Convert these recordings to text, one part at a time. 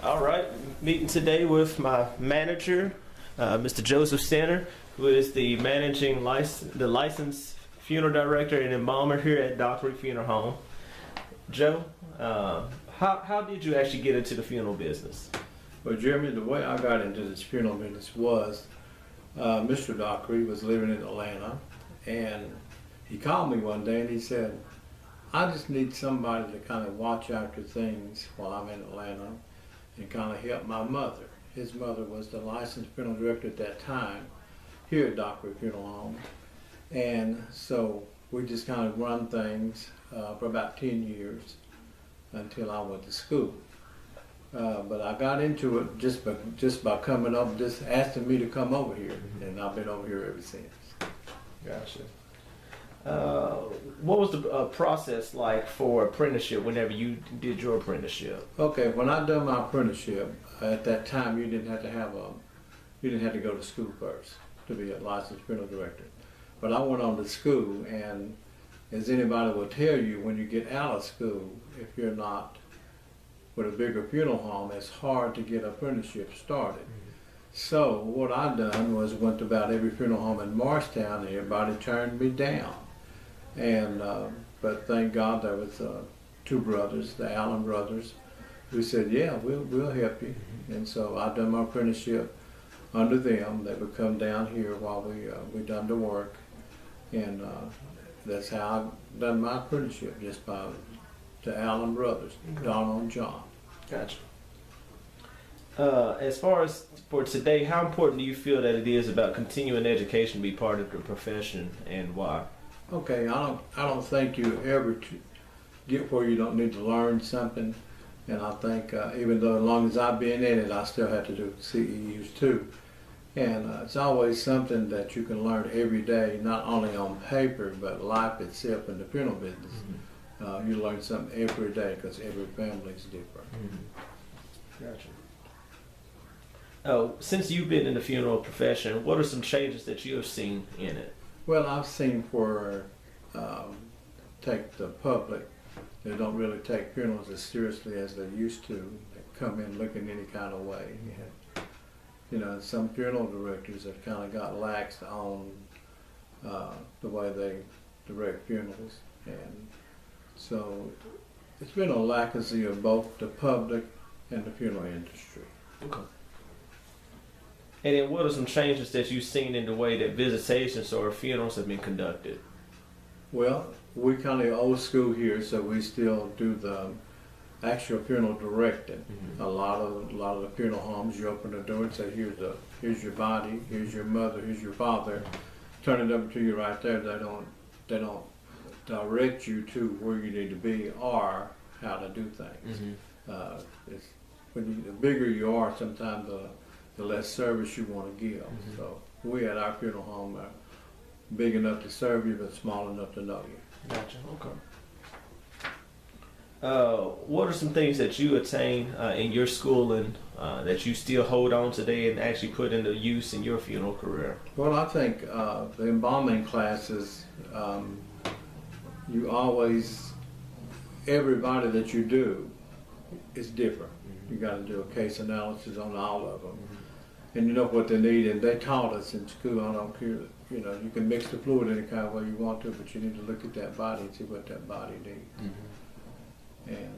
All right, meeting today with my manager, Mr. Joseph Center, who is the licensed funeral director and embalmer here at Dockery Funeral Home. Joe, how did you actually get into the funeral business? Well, Jeremy, the way I got into this funeral business was Mr. Dockery was living in Atlanta, and he called me one day and he said, I just need somebody to kind of watch after things while I'm in Atlanta and kind of help my mother. His mother was the licensed funeral director at that time here at Dockery Funeral Home. And so we just kind of run things for about 10 years until I went to school. But I got into it just by coming up, just asking me to come over here, and I've been over here ever since. Gotcha. What was the process like for apprenticeship whenever you did your apprenticeship? Okay, when I done my apprenticeship, at that time you didn't have to go to school first to be a licensed funeral director. But I went on to school, and as anybody will tell you, when you get out of school, if you're not with a bigger funeral home, it's hard to get apprenticeship started. So what I done was went to about every funeral home in Morristown, and everybody turned me down. And but thank God there was two brothers, the Allen brothers, who said, yeah, we'll help you. And so I done my apprenticeship under them. They would come down here while we done the work, and that's how I done my apprenticeship, just by the Allen brothers, Donald and John. Gotcha. As far as for today, how important do you feel that it is about continuing education to be part of the profession, and why? Okay, I don't think you ever get where you don't need to learn something, and I think even though as long as I've been in it, I still have to do CEUs too, and it's always something that you can learn every day, not only on paper but life itself in the funeral business. You learn something every day because every family is different. Gotcha. Oh, since you've been in the funeral profession, what are some changes that you have seen in it? Well, I've seen where take the public, they don't really take funerals as seriously as they used to. They come in looking any kind of way. You know, some funeral directors have kind of got lax on the way they direct funerals, and so it's been a lackadaisy of both the public and the funeral industry. Okay. And then what are some changes that you've seen in the way that visitations or funerals have been conducted? Well, we kind of old school here, so we still do the actual funeral directing. A lot of the funeral homes, you open the door and say, here's your body, here's your mother, here's your father. Turn it over to you right there. They don't direct you to where you need to be or how to do things. The bigger you are, sometimes the less service you want to give. So we at our funeral home are big enough to serve you, but small enough to know you. Gotcha. Okay. What are some things that you attain in your schooling that you still hold on today and actually put into use in your funeral career? Well, I think the embalming classes, you always, everybody that you do is different. You got to do a case analysis on all of them. And you know what they need, and they taught us in school, I don't care, you know, you can mix the fluid any kind of way you want to, but you need to look at that body and see what that body needs. And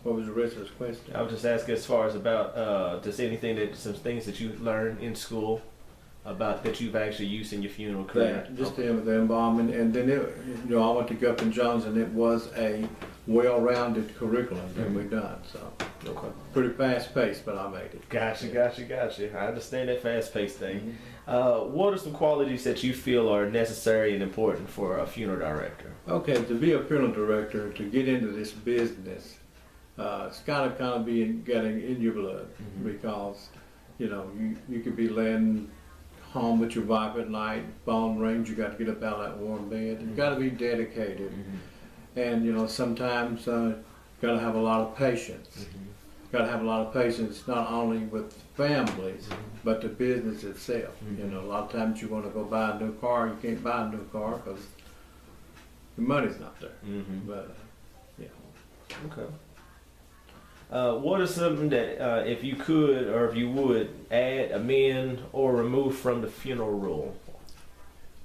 what was the rest of this question? I was just asking as far as about just some things that you learned in school about that you've actually used in your funeral career. Just the embalming, and then I went to Guthrie Jones, and it was a well-rounded curriculum that we done. So pretty fast-paced, but I made it. Gotcha. I understand that fast-paced thing. What are some qualities that you feel are necessary and important for a funeral director? Okay, to be a funeral director, to get into this business, it's got to kind of be getting in your blood, because you know you could be laying home with your wife at night, phone rings, you got to get up out of that warm bed. You got to be dedicated, and you know sometimes you got to have a lot of patience. Got to have a lot of patience, not only with families, but the business itself. You know, a lot of times you want to go buy a new car, you can't buy a new car because the money's not there. But yeah. Okay. What is something that, if you could or if you would, add, amend, or remove from the funeral rule?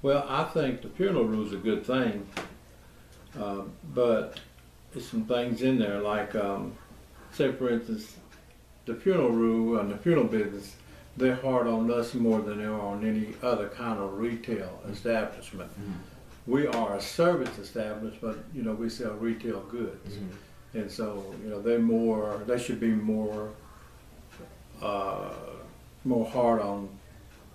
Well, I think the funeral rule is a good thing, but there's some things in there like, say for instance, the funeral rule and the funeral business, they're hard on us more than they are on any other kind of retail establishment. Mm-hmm. We are a service establishment, you know, we sell retail goods. Mm-hmm. And so, you know, they should be more hard on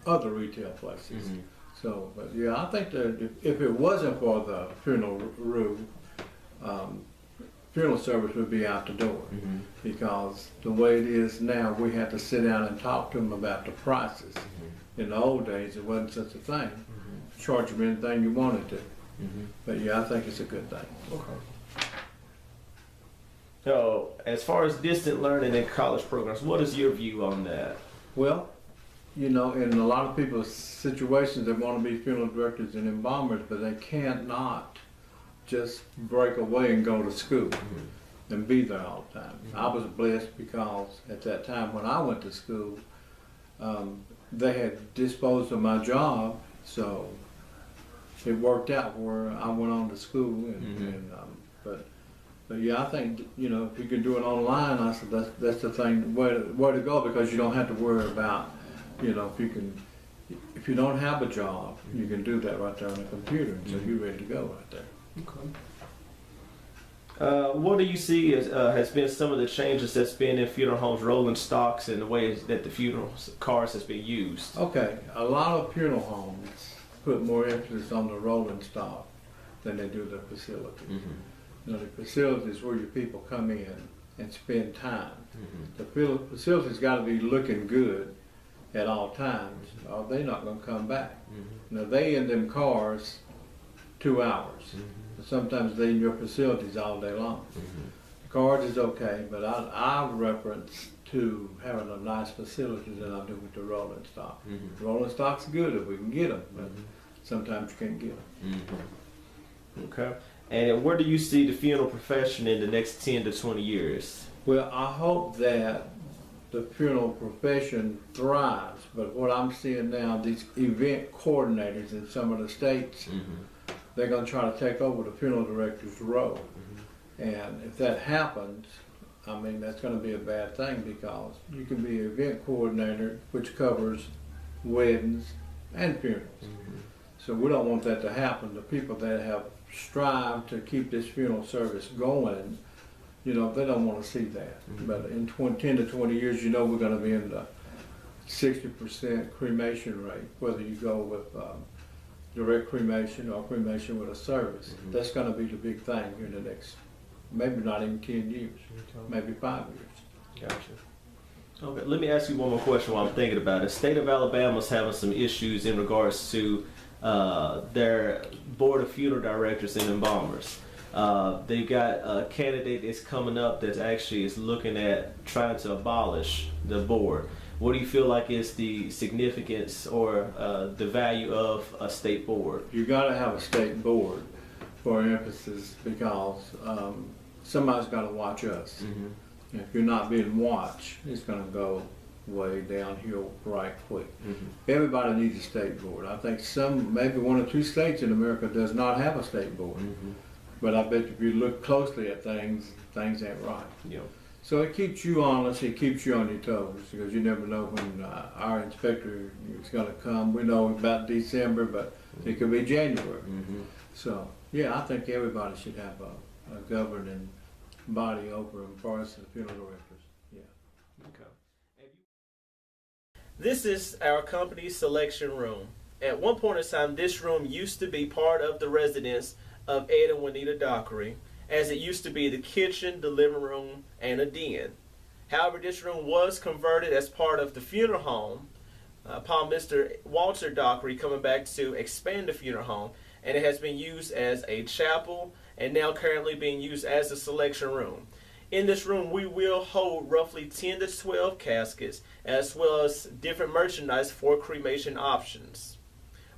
other retail places. Mm-hmm. So, but yeah, I think that if it wasn't for the funeral rule, funeral service would be out the door. Mm-hmm. Because the way it is now, we have to sit down and talk to them about the prices. Mm-hmm. In the old days, it wasn't such a thing. Mm-hmm. Charge them anything you wanted to. Mm-hmm. But yeah, I think it's a good thing. Okay. So, as far as distant learning and college programs, what is your view on that? Well, you know, in a lot of people's situations, they want to be funeral directors and embalmers, but they can't not just break away and go to school. Mm-hmm. And be there all the time. Mm-hmm. I was blessed because at that time when I went to school, they had disposed of my job, so it worked out where I went on to school. And, but yeah, I think, you know, if you can do it online, I said that's the thing, where to go, because you don't have to worry about, you know, if you don't have a job, you can do that right there on the computer, and so you're ready to go right there. Okay. What do you see as has been some of the changes that's been in funeral homes, rolling stocks, and the ways that the funeral cars has been used? Okay, a lot of funeral homes put more emphasis on the rolling stock than they do the facility. Mm-hmm. You know, the facility is where your people come in and spend time. Mm-hmm. The facility's got to be looking good at all times, or they're not going to come back. Mm-hmm. Now, they in them cars 2 hours. Mm-hmm. Sometimes they in your facilities all day long. Mm-hmm. The cars is okay, but I reference to having a nice facility than I do with the rolling stock. Mm-hmm. Rolling stock's good if we can get them, but sometimes you can't get them. Mm-hmm. Okay. And where do you see the funeral profession in the next 10 to 20 years? Well, I hope that the funeral profession thrives, but what I'm seeing now, these event coordinators in some of the states, they're going to try to take over the funeral director's role. Mm-hmm. And if that happens, I mean, that's going to be a bad thing, because you can be an event coordinator, which covers weddings and funerals. Mm-hmm. So we don't want that to happen. The people that have strived to keep this funeral service going, you know, they don't want to see that. Mm-hmm. But in 10 to 20 years, you know, we're going to be in the 60% cremation rate, whether you go with direct cremation or cremation with a service. Mm-hmm. That's going to be the big thing in the next, maybe not even 10 years, maybe 5 years. Gotcha. Okay, let me ask you one more question while I'm thinking about it. The state of Alabama is having some issues in regards to their board of funeral directors and embalmers. They've got a candidate that's coming up that actually is looking at trying to abolish the board. What do you feel like is the significance or the value of a state board? You got to have a state board for emphasis, because somebody's got to watch us. Mm-hmm. If you're not being watched, it's going to go way downhill right quick. Mm-hmm. Everybody needs a state board. I think maybe 1 or 2 states in America does not have a state board. Mm-hmm. But I bet if you look closely at things ain't right. Yeah. So it keeps you honest, it keeps you on your toes, because you never know when our inspector is going to come. We know about December, but it could be January. Mm-hmm. So, yeah, I think everybody should have a governing body over them, as far as the funeral directors. Yeah. Okay. This is our company's selection room. At one point in time, this room used to be part of the residence of Ed and Juanita Dockery, as it used to be the kitchen, the living room, and a den. However, this room was converted as part of the funeral home upon Mr. Walter Dockery coming back to expand the funeral home, and it has been used as a chapel and now currently being used as a selection room. In this room, we will hold roughly 10 to 12 caskets, as well as different merchandise for cremation options.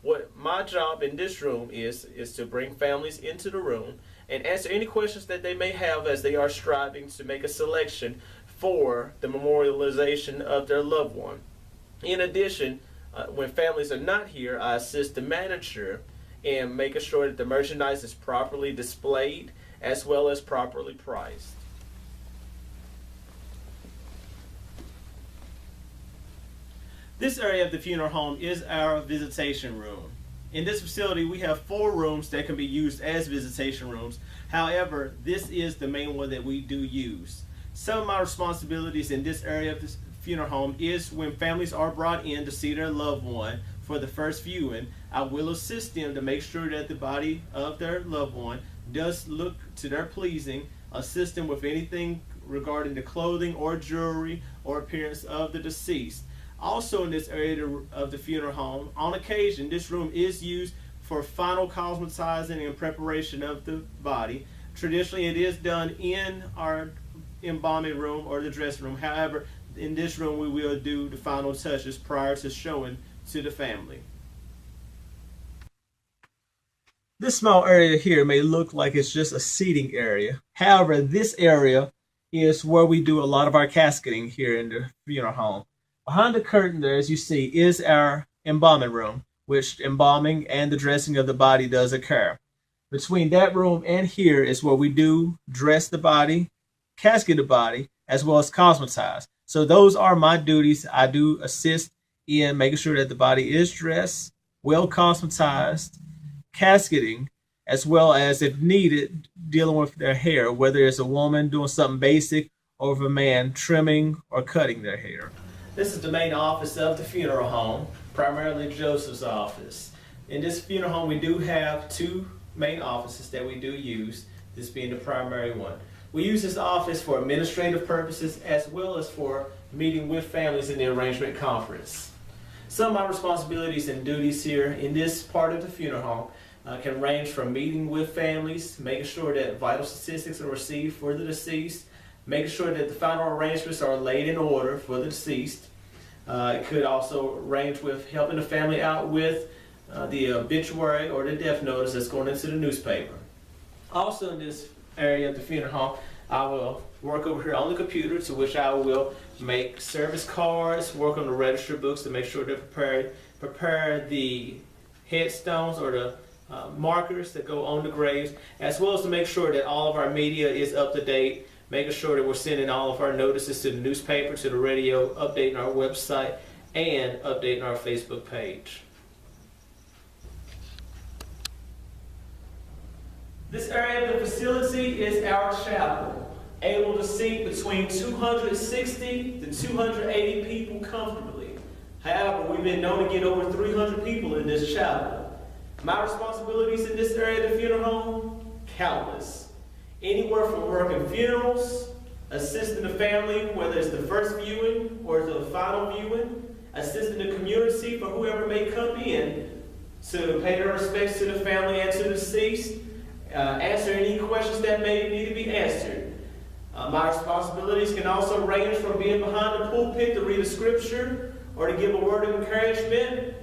What my job in this room is to bring families into the room and answer any questions that they may have as they are striving to make a selection for the memorialization of their loved one. In addition, when families are not here, I assist the manager in making sure that the merchandise is properly displayed as well as properly priced. This area of the funeral home is our visitation room. In this facility, we have 4 rooms that can be used as visitation rooms. However, this is the main one that we do use. Some of my responsibilities in this area of this funeral home is when families are brought in to see their loved one for the first viewing, I will assist them to make sure that the body of their loved one does look to their pleasing, assist them with anything regarding the clothing or jewelry or appearance of the deceased. Also in this area of the funeral home, on occasion, this room is used for final cosmetizing and preparation of the body. Traditionally, it is done in our embalming room or the dressing room. However, in this room, we will do the final touches prior to showing to the family. This small area here may look like it's just a seating area. However, this area is where we do a lot of our casketing here in the funeral home. Behind the curtain there, as you see, is our embalming room, which embalming and the dressing of the body does occur. Between that room and here is where we do dress the body, casket the body, as well as cosmetize. So those are my duties. I do assist in making sure that the body is dressed, well cosmetized, casketing, as well as, if needed, dealing with their hair, whether it's a woman doing something basic or if a man trimming or cutting their hair. This is the main office of the funeral home, primarily Joseph's office. In this funeral home, we do have 2 main offices that we do use, this being the primary one. We use this office for administrative purposes as well as for meeting with families in the arrangement conference. Some of my responsibilities and duties here in this part of the funeral home can range from meeting with families, making sure that vital statistics are received for the deceased, making sure that the final arrangements are laid in order for the deceased. It could also range with helping the family out with the obituary or the death notice that's going into the newspaper. Also in this area of the funeral home, I will work over here on the computer, to which I will make service cards, work on the register books to make sure they're prepared, prepare the headstones or the markers that go on the graves, as well as to make sure that all of our media is up to date, making sure that we're sending all of our notices to the newspaper, to the radio, updating our website, and updating our Facebook page. This area of the facility is our chapel, able to seat between 260 to 280 people comfortably. However, we've been known to get over 300 people in this chapel. My responsibilities in this area of the funeral home, countless. Anywhere from working funerals, assisting the family, whether it's the first viewing or the final viewing, assisting the community for whoever may come in to pay their respects to the family and to the deceased, answer any questions that may need to be answered. My responsibilities can also range from being behind the pulpit to read a scripture or to give a word of encouragement,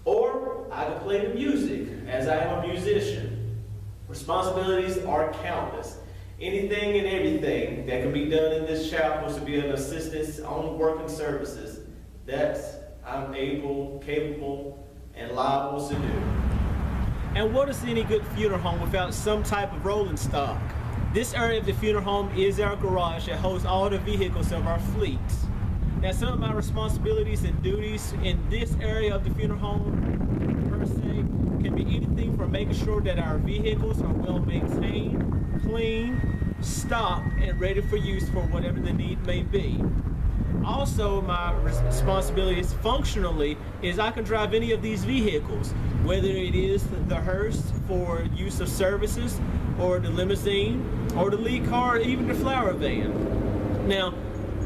or I can play the music, as I am a musician. Responsibilities are countless. Anything and everything that can be done in this chapel is to be an assistance on working services that I'm able, capable, and liable to do. And what is any good funeral home without some type of rolling stock? This area of the funeral home is our garage that holds all the vehicles of our fleet. Now, some of my responsibilities and duties in this area of the funeral home, per se, can be anything from making sure that our vehicles are well maintained, clean, stocked, and ready for use for whatever the need may be. Also, my responsibilities functionally is I can drive any of these vehicles, whether it is the hearse for use of services, or the limousine, or the lead car, or even the flower van. Now,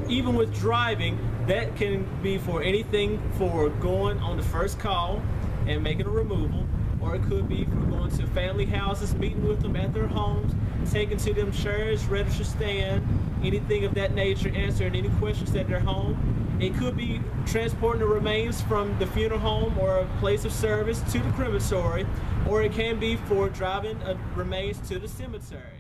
even with driving, that can be for anything for going on the first call and making a removal, or it could be for going to family houses, meeting with them at their homes, taking to them chairs, register stand, anything of that nature, answering any questions at their home. It could be transporting the remains from the funeral home or a place of service to the crematory, or it can be for driving remains to the cemetery.